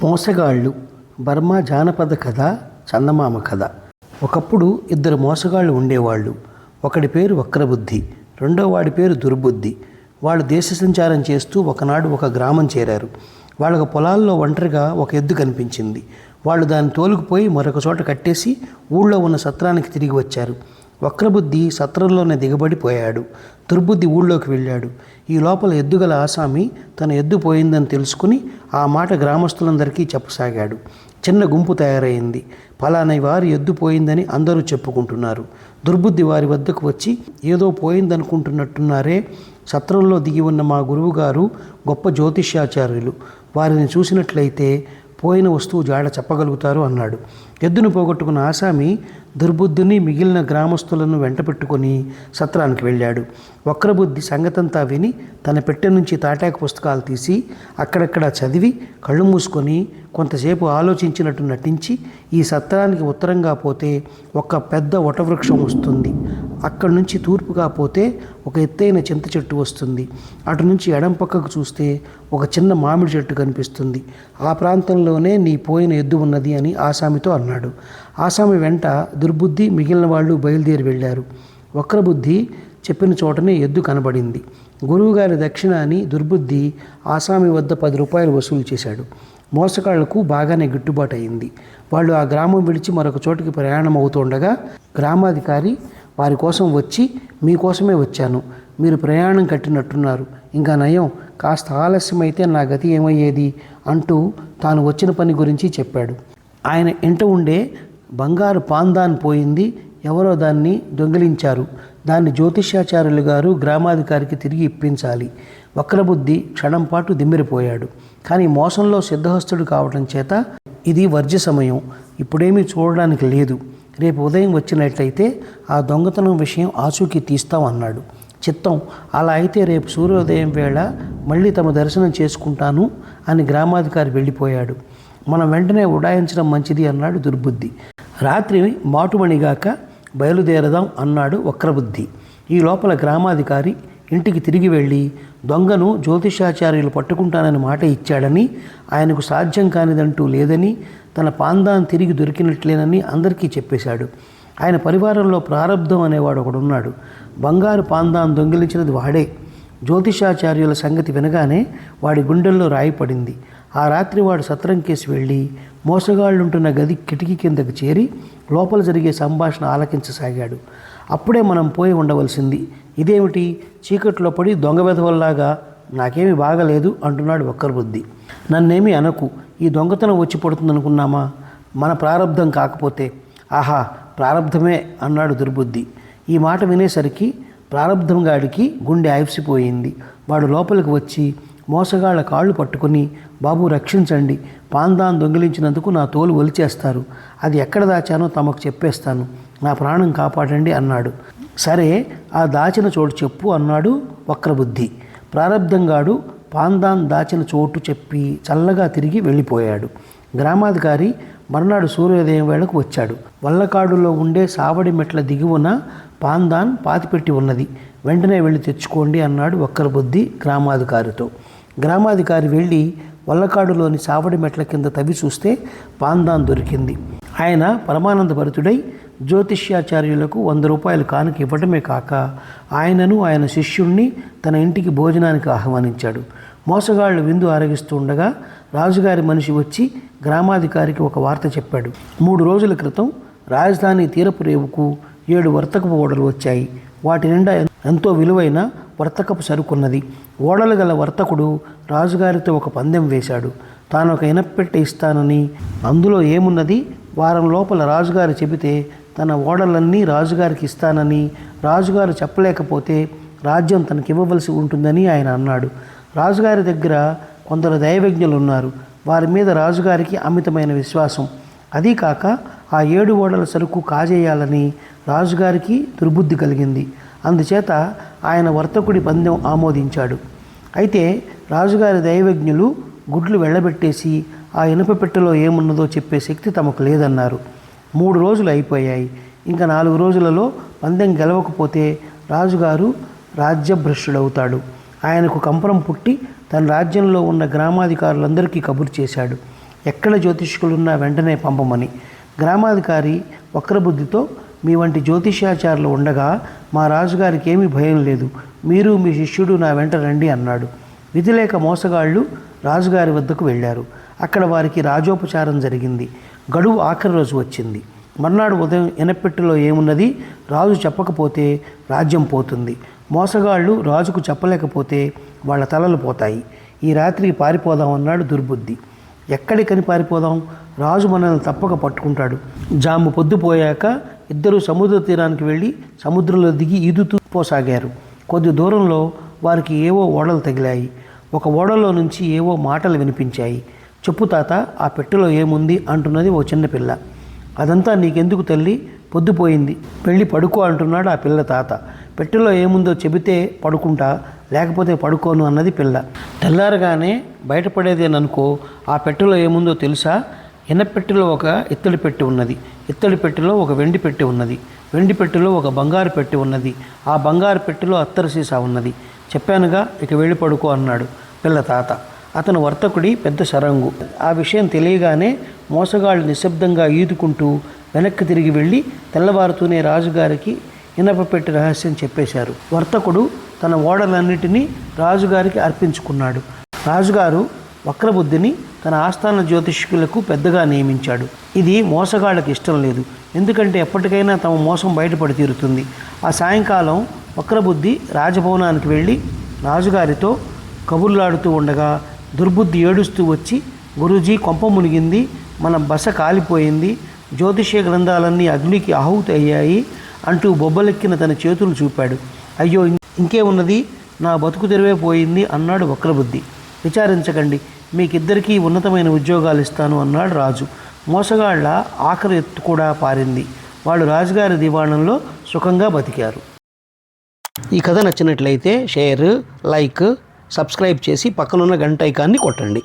మోసగాళ్ళు. బర్మా జానపద కథ, చందమామ కథ. ఒకప్పుడు ఇద్దరు మోసగాళ్ళు ఉండేవాళ్ళు. ఒకడి పేరు వక్రబుద్ధి, రెండో వాడి పేరు దుర్బుద్ధి. వాళ్ళు దేశ సంచారం చేస్తూ ఒకనాడు ఒక గ్రామం చేరారు. వాళ్ళకు పొలాల్లో ఒంటరిగా ఒక ఎద్దు కనిపించింది. వాళ్ళు దాన్ని తోలుకుపోయి మరొక చోట కట్టేసి ఊళ్ళో ఉన్న సత్రానికి తిరిగి వచ్చారు. వక్రబుద్ధి సత్రంలోనే దిగబడిపోయాడు. దుర్బుద్ధి ఊళ్ళోకి వెళ్ళాడు. ఈ లోపల ఎద్దుగల ఆసామి తన ఎద్దు పోయిందని తెలుసుకుని ఆ మాట గ్రామస్తులందరికీ చెప్పసాగాడు. చిన్న గుంపు తయారైంది. ఫలానా వారి ఎద్దు పోయిందని అందరూ చెప్పుకుంటున్నారు. దుర్బుద్ధి వారి వద్దకు వచ్చి, ఏదో పోయిందనుకుంటున్నట్టున్నారే, సత్రంలో దిగి ఉన్న మా గురువుగారు గొప్ప జ్యోతిష్యాచార్యులు, వారిని చూసినట్లయితే పోయిన వస్తువు జాడ చెప్పగలుగుతారు అన్నాడు. ఎద్దును పోగొట్టుకున్న ఆసామి దుర్బుద్ధిని మిగిలిన గ్రామస్తులను వెంట పెట్టుకొని సత్రానికి వెళ్ళాడు. వక్రబుద్ధి సంగతంతా విని తన పెట్టె నుంచి తాటాకు పుస్తకాలు తీసి అక్కడక్కడ చదివి కళ్ళు మూసుకొని కొంతసేపు ఆలోచించినట్టు నటించి, ఈ సత్రానికి ఉత్తరంగా పోతే ఒక పెద్ద వటవృక్షం వస్తుంది, అక్కడి నుంచి తూర్పుగా పోతే ఒక ఎత్తైన చింత చెట్టు వస్తుంది, అటు నుంచి ఎడం పక్కకు చూస్తే ఒక చిన్న మామిడి చెట్టు కనిపిస్తుంది, ఆ ప్రాంతంలోనే నీ పోయిన ఎద్దు ఉన్నది అని ఆసామితో అన్నాడు. ఆసామి వెంట దుర్బుద్ధి మిగిలిన వాళ్ళు బయలుదేరి వెళ్ళారు. వక్రబుద్ధి చెప్పిన చోటనే ఎద్దు కనబడింది. గురువుగారి దక్షిణ అని దుర్బుద్ధి ఆసామి వద్ద 10 రూపాయలు వసూలు చేశాడు. మోసగాళ్లకు బాగానే గిట్టుబాటు అయింది. వాళ్ళు ఆ గ్రామం విడిచి మరొక చోటుకి ప్రయాణం అవుతుండగా గ్రామాధికారి వారి కోసం వచ్చి, మీకోసమే వచ్చాను, మీరు ప్రయాణం కట్టినట్టున్నారు, ఇంకా నయం, కాస్త ఆలస్యమైతే నా గతి ఏమయ్యేది అంటూ తాను వచ్చిన పని గురించి చెప్పాడు. ఆయన ఇంట ఉండే బంగారు పాందాన్ పోయింది, ఎవరో దాన్ని దొంగిలించారు, దాన్ని జ్యోతిష్యాచార్యులు గారు గ్రామాధికారికి తిరిగి ఇప్పించాలి. వక్రబుద్ధి క్షణం పాటు దిమ్మిరిపోయాడు. కానీ మోసంలో సిద్ధహస్తుడు కావటం చేత ఇది వర్జ్య సమయం, ఇప్పుడేమీ చూడడానికి లేదు, రేపు ఉదయం వచ్చినట్లయితే ఆ దొంగతనం విషయం ఆచూకీ తీస్తాం అన్నాడు. చిత్తం, అలా అయితే రేపు సూర్యోదయం వేళ మళ్ళీ తమ దర్శనం చేసుకుంటాను అని గ్రామాధికారి వెళ్ళిపోయాడు. మనం వెంటనే ఉడాయించడం మంచిది అన్నాడు దుర్బుద్ధి. రాత్రి మాటుమణిగాక బయలుదేరదాం అన్నాడు వక్రబుద్ధి. ఈ లోపల గ్రామాధికారి ఇంటికి తిరిగి వెళ్ళి దొంగను జ్యోతిషాచార్యులు పట్టుకుంటానని మాట ఇచ్చాడని, ఆయనకు సాధ్యం కానిదంటూ లేదని, తన పాందాన్ తిరిగి దొరికినట్లేనని అందరికీ చెప్పేశాడు. ఆయన పరివారంలో ప్రారబ్ధం అనేవాడు ఒకడున్నాడు. బంగారు పాందాన్ దొంగిలించినది వాడే. జ్యోతిషాచార్యుల సంగతి వినగానే వాడి గుండెల్లో రాయి పడింది. ఆ రాత్రి వాడు సత్రం కేసి వెళ్ళి మోసగాళ్ళుంటున్న గది కిటికీ కిందకు చేరి లోపల జరిగే సంభాషణ ఆలకించసాగాడు. అప్పుడే మనం పోయి ఉండవలసింది, ఇదేమిటి చీకట్లో పడి దొంగ వెధవల్లాగా, నాకేమీ బాగలేదు అంటున్నాడు వక్రబుద్ధి. నన్నేమీ అనకు, ఈ దొంగతనం వచ్చి పడుతుందనుకున్నామా, మన ప్రారబ్ధం కాకపోతే. ఆహా, ప్రారబ్ధమే అన్నాడు దుర్బుద్ధి. ఈ మాట వినేసరికి ప్రారబ్ధం గాడికి గుండె ఆయుసిపోయింది. వాడు లోపలికి వచ్చి మోసగాళ్ల కాళ్ళు పట్టుకుని, బాబు రక్షించండి, పాందాన్ దొంగిలించినందుకు నా తోలు ఒలిచేస్తారు, అది ఎక్కడ దాచానో తమకు చెప్పేస్తాను, నా ప్రాణం కాపాడండి అన్నాడు. సరే, ఆ దాచిన చోటు చెప్పు అన్నాడు వక్రబుద్ధి. ప్రారబ్ధంగాడు పాందాన్ దాచిన చోటు చెప్పి చల్లగా తిరిగి వెళ్ళిపోయాడు. గ్రామాధికారి మర్నాడు సూర్యోదయం వేళకు వచ్చాడు. వల్లకాడులో ఉండే సావడి మెట్ల దిగువన పాందాన్ పాతిపెట్టి ఉన్నది, వెంటనే వెళ్ళి తెచ్చుకోండి అన్నాడు వక్రబుద్ధి గ్రామాధికారితో. గ్రామాధికారి వెళ్ళి వల్లకాడులోని సావడి మెట్ల కింద తవ్వి చూస్తే పాందాన్ దొరికింది. ఆయన పరమానందభరితుడై జ్యోతిష్యాచార్యులకు 100 రూపాయలు కానుక ఇవ్వటమే కాక ఆయనను ఆయన శిష్యుణ్ణి తన ఇంటికి భోజనానికి ఆహ్వానించాడు. మోసగాళ్లు విందు ఆరగిస్తుండగా రాజుగారి మనిషి వచ్చి గ్రామాధికారికి ఒక వార్త చెప్పాడు. 3 రోజుల క్రితం రాజధాని తీరపు రేవుకు 7 వర్తకపు ఓడలు వచ్చాయి. వాటి నిండా ఎంతో విలువైన వర్తకపు సరుకున్నది. ఓడలు గల వర్తకుడు రాజుగారితో ఒక పందెం వేశాడు. తాను ఒక ఇనప్పెట్టె ఇస్తానని, అందులో ఏమున్నది వారం లోపల రాజుగారు చెబితే తన ఓడలన్నీ రాజుగారికి ఇస్తానని, రాజుగారు చెప్పలేకపోతే రాజ్యం తనకివ్వవలసి ఉంటుందని ఆయన అన్నాడు. రాజుగారి దగ్గర కొందరు దైవజ్ఞులు ఉన్నారు. వారి మీద రాజుగారికి అమితమైన విశ్వాసం. అదీ కాక ఆ 7 ఓడల సరుకు కాజేయాలని రాజుగారికి దుర్బుద్ధి కలిగింది. అందుచేత ఆయన వర్తకుడి పందెం ఆమోదించాడు. అయితే రాజుగారి దైవజ్ఞులు గుడ్లు వెళ్ళబెట్టేసి ఆ ఇనుప పెట్టెలో ఏమున్నదో చెప్పే శక్తి తమకు లేదన్నారు. 3 రోజులు అయిపోయాయి. ఇంకా 4 రోజులలో పందెం గెలవకపోతే రాజుగారు రాజ్యభ్రష్టుడవుతాడు. ఆయనకు కంపరం పుట్టి తన రాజ్యంలో ఉన్న గ్రామాధికారులందరికీ కబురు చేశాడు. ఎక్కడ జ్యోతిష్కులున్నా వెంటనే పంపమని. గ్రామాధికారి వక్రబుద్ధితో, మీ వంటి జ్యోతిష్యాచారులు ఉండగా మా రాజుగారికి ఏమీ భయం లేదు, మీరు మీ శిష్యుడు నా వెంట రండి అన్నాడు. విధి లేక మోసగాళ్ళు రాజుగారి వద్దకు వెళ్ళారు. అక్కడ వారికి రాజోపచారం జరిగింది. గడువు ఆఖరి రోజు వచ్చింది. మర్నాడు ఉదయం ఎనపెట్టులో ఏమున్నది రాజు చెప్పకపోతే రాజ్యం పోతుంది. మోసగాళ్ళు రాజుకు చెప్పలేకపోతే వాళ్ళ తలలు పోతాయి. ఈ రాత్రికి పారిపోదాం అన్నాడు దుర్బుద్ధి. ఎక్కడికని పారిపోదాం? రాజు మనల్ని తప్పక పట్టుకుంటాడు. జాము పొద్దుపోయాక ఇద్దరు సముద్ర తీరానికి వెళ్ళి సముద్రంలో దిగి ఈదుతూ పోసాగారు. కొద్ది దూరంలో వారికి ఏవో ఓడలు తగిలాయి. ఒక ఓడలో నుంచి ఏవో మాటలు వినిపించాయి. చెప్పు తాత, ఆ పెట్టెలో ఏముంది అంటున్నది ఓ చిన్నపిల్ల. అదంతా నీకెందుకు తల్లి, పొద్దుపోయింది, వెళ్ళి పడుకో అంటున్నాడు ఆ పిల్ల తాత. పెట్టెలో ఏముందో చెబితే పడుకుంటా, లేకపోతే పడుకోను అన్నది పిల్ల. తెల్లారగానే బయటపడేదేననుకో. ఆ పెట్టెలో ఏముందో తెలుసా? ఎనపెట్టెలో ఒక ఇత్తడి పెట్టె ఉన్నది. ఇత్తడి పెట్టెలో ఒక వెండి పెట్టె ఉన్నది. వెండి పెట్టెలో ఒక బంగారు పెట్టె ఉన్నది. ఆ బంగారు పెట్టెలో అత్తరు సీసా ఉన్నది. చెప్పానుగా, ఇక వెళ్ళి పడుకో అన్నాడు పిల్ల తాత. అతను వర్తకుడి పెద్ద సరంగు. ఆ విషయం తెలియగానే మోసగాళ్ళు నిశ్శబ్దంగా ఈదుకుంటూ వెనక్కి తిరిగి వెళ్ళి తెల్లవారుతూనే రాజుగారికి ఇనప పెట్టి రహస్యం చెప్పేశారు. వర్తకుడు తన ఓడలన్నిటినీ రాజుగారికి అర్పించుకున్నాడు. రాజుగారు వక్రబుద్ధిని తన ఆస్థాన జ్యోతిష్కులకు పెద్దగా నియమించాడు. ఇది మోసగాళ్ళకి ఇష్టం లేదు, ఎందుకంటే ఎప్పటికైనా తమ మోసం బయటపడి తీరుతుంది. ఆ సాయంకాలం వక్రబుద్ధి రాజభవనానికి వెళ్ళి రాజుగారితో కబుర్లాడుతూ ఉండగా దుర్బుద్ధి ఏడుస్తూ వచ్చి, గురూజీ, కొంప మునిగింది, మన బస కాలిపోయింది, జ్యోతిష్య గ్రంథాలన్నీ అగ్నికి ఆహుతి అయ్యాయి అంటూ బొబ్బలెక్కిన తన చేతులు చూపాడు. అయ్యో, ఇంకేమున్నది, నా బతుకు తెరివే పోయింది అన్నాడు వక్రబుద్ధి. విచారించకండి, మీకిద్దరికీ ఉన్నతమైన ఉద్యోగాలు ఇస్తాను అన్నాడు రాజు. మోసగాళ్ల ఆఖరి ఎత్తు కూడా పారింది. వాళ్ళు రాజుగారి దివాణంలో సుఖంగా బతికారు. ఈ కథ నచ్చినట్లయితే షేర్, లైక్, సబ్స్క్రైబ్ చేసి పక్కనున్న గంట ఐకాన్ని కొట్టండి.